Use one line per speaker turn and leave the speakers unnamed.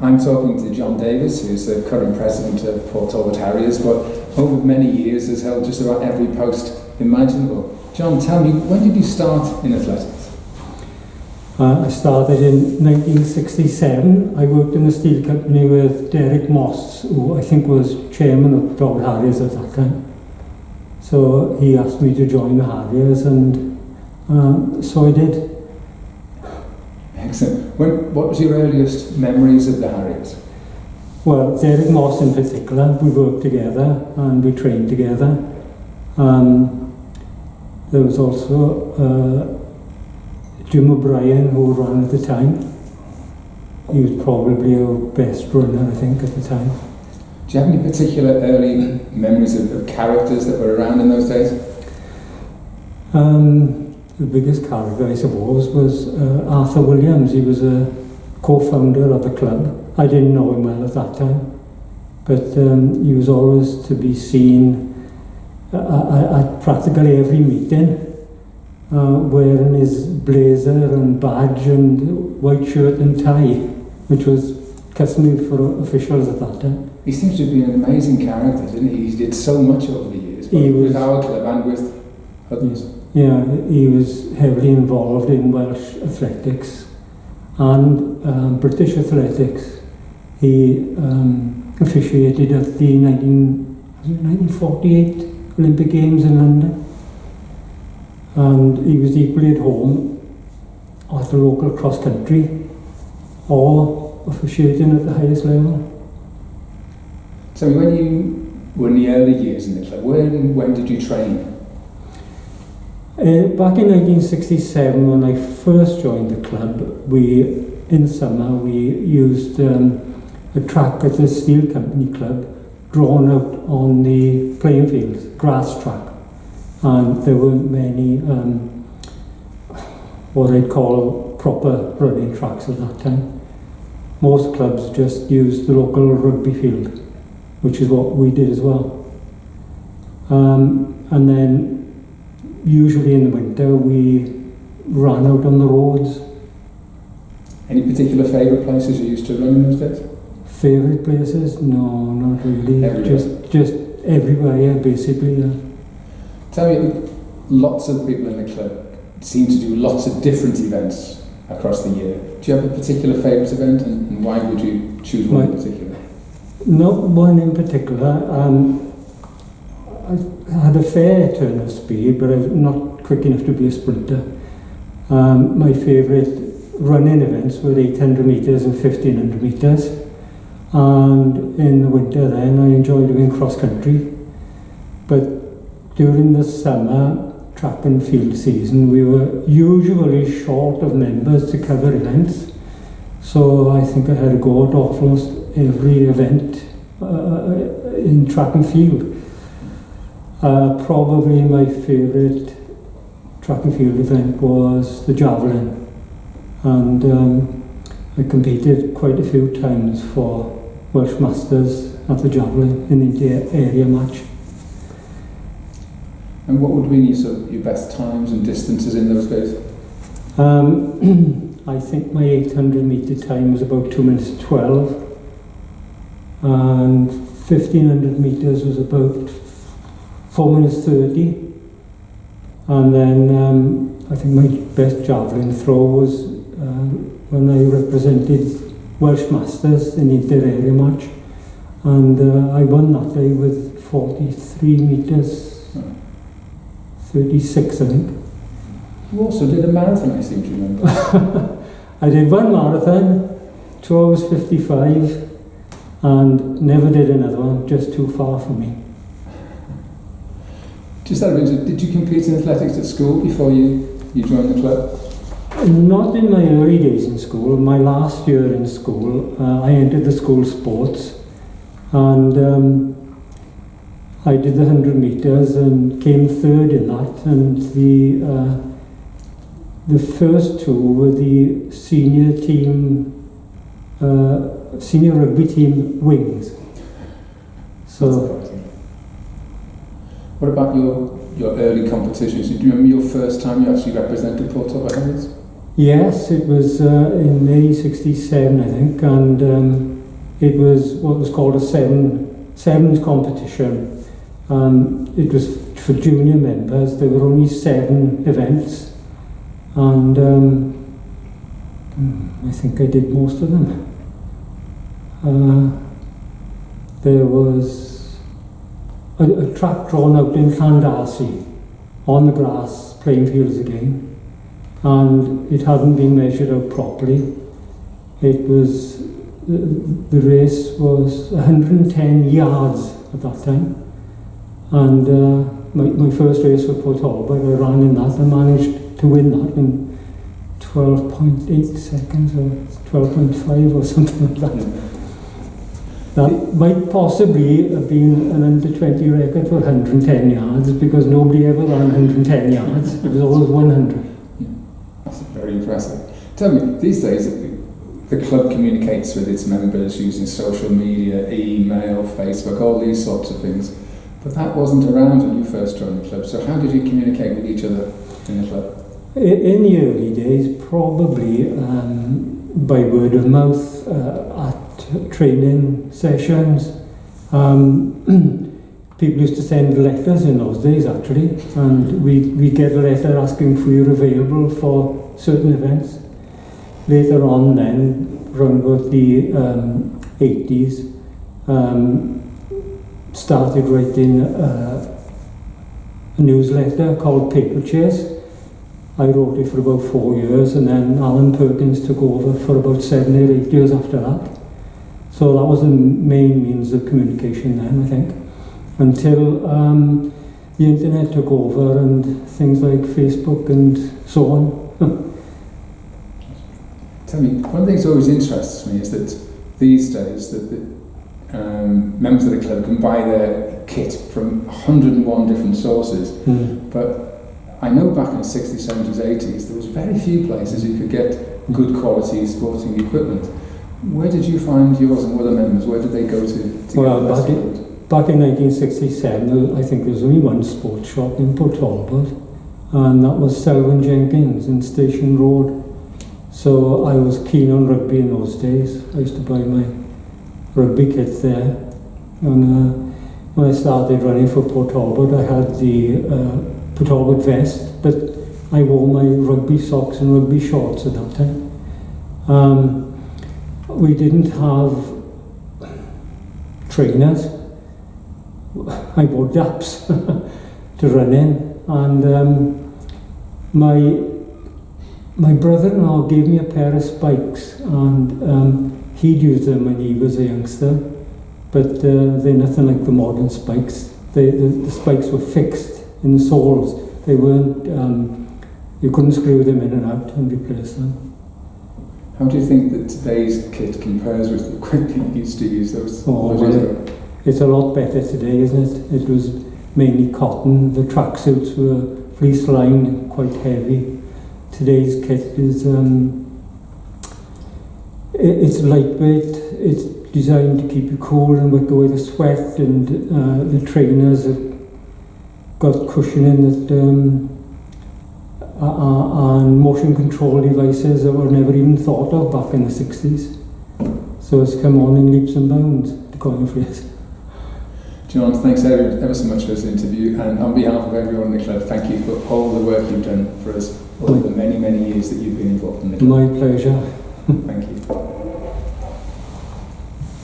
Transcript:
I'm talking to John Davies, who's the current president of Port Talbot Harriers, but over many years has held just about every post imaginable. John, tell me, when did you start in athletics?
I started in 1967. I worked in a steel company with Derek Moss, who I think was chairman of Talbot Harriers at that time. So he asked me to join the Harriers, and so I did.
Excellent. What was your earliest memories of the Harriers?
Well, Derek Moss in particular, we worked together and we trained together. There was also Jim O'Brien, who ran at the time. He was probably our best runner, I think, at the time.
Do you have any particular early memories of characters that were around in those days?
The biggest character, I suppose, was Arthur Williams. He was a co-founder of the club. I didn't know him well at that time, but he was always to be seen at practically every meeting, wearing his blazer and badge and white shirt and tie, which was customary for officials at that time.
He seems to have been an amazing character, didn't he? He did so much over the years, both with our club and with others.
Yeah, he was heavily involved in Welsh athletics and British athletics. He officiated at the 1948 Olympic Games in London, and he was equally at home at the local cross country or officiating at the highest level.
So when you were in the early years in the club, when did you train?
Back in 1967, when I first joined the club, in summer we used a track at the Steel Company Club drawn out on the playing fields, grass track, and there weren't many what I'd call proper running tracks at that time. Most clubs just used the local rugby field, which is what we did as well. And then usually in the winter we ran out on the roads.
Any particular favourite places you used to run in those days?
Favourite places? No, not really.
Everywhere.
Just everywhere, yeah, basically. Yeah.
Tell me, lots of people in the club seem to do lots of different events across the year. Do you have a particular favourite event, and why would you choose one in particular?
Not one in particular. I had a fair turn of speed, but I'm not quick enough to be a sprinter. My favourite running events were 800 metres and 1500 metres. And in the winter then I enjoyed doing cross country. But during the summer track and field season we were usually short of members to cover events. So I think I had to go at almost every event in track and field. Probably my favourite track and field event was the javelin, and I competed quite a few times for Welsh Masters at the javelin in the area match.
And what would have been your best times and distances in those days?
I think my 800 metre time was about 2 minutes 12, and 1500 metres was about 4 minutes 30, and then I think my best javelin throw was when I represented Welsh Masters in the inter-area match, and I won that day with 43 metres 36, I think.
You also did a marathon, I seem to remember.
I did one marathon, 2 hours 55, and never did another one, just too far for me.
Just out of interest, did you compete in athletics at school before you joined the club?
Not in my early days in school. My last year in school, I entered the school sports, and I did the 100 metres and came third in that, and the first two were the senior rugby team wings. So.
What about your early competitions? Do you remember your first time you actually represented Port Talbot Harriers?
Yes, it was in May '67, I think, and it was what was called a sevens competition. It was for junior members. There were only 7 events, and I think I did most of them. There was a track drawn out in Llandarcy on the grass playing fields again, and it hadn't been measured out properly. It was the race was 110 yards at that time, and my first race for Port Talbot, I ran in that and managed to win that in 12.8 seconds or 12.5 or something like that. That might possibly have been an under-20 record for 110 yards, because nobody ever ran 110 yards. It was always 100.
That's very impressive. Tell me, these days the club communicates with its members using social media, email, Facebook, all these sorts of things. But that wasn't around when you first joined the club. So how did you communicate with each other in the club?
In the early days, probably by word of mouth at training sessions. People used to send letters in those days, actually, and we'd get a letter asking if we were available for certain events. Later on then, around about the 80s, started writing a newsletter called Paper Chase. I wrote it for about 4 years, and then Alan Perkins took over for about 7 or 8 years after that. So that was the main means of communication then, I think, until the internet took over and things like Facebook and so on.
Tell me, one thing that always interests me is that these days that members of the club can buy their kit from 101 different sources, but I know back in the 60s, 70s, 80s, there was very few places you could get good quality sporting equipment. Where did you find yours and other members? Where did they go to
well, back in 1967, I think there was only one sports shop in Port Talbot, and that was Selwyn Jenkins in Station Road. So I was keen on rugby in those days. I used to buy my rugby kit there. And when I started running for Port Talbot, I had the Port Talbot vest, but I wore my rugby socks and rugby shorts at that time. We didn't have trainers. I wore daps to run in, and my brother-in-law gave me a pair of spikes, and he'd used them when he was a youngster, but they're nothing like the modern spikes. The spikes were fixed in the soles. They weren't, you couldn't screw them in and out and replace them.
How do you think that today's kit compares with the equipment you used to use those years ago?
It's a lot better today, isn't it? It was mainly cotton. The tracksuits were fleece lined, quite heavy. Today's kit is it's lightweight. It's designed to keep you cool and wick away the sweat, and the trainers have got cushioning that and motion control devices that were never even thought of back in the 60s. So it's come on in leaps and bounds, to coin a phrase.
John, thanks ever so much for this interview, and on behalf of everyone in the club, thank you for all the work you've done for us over the many, many years that you've been involved in the club.
My pleasure.
Thank you.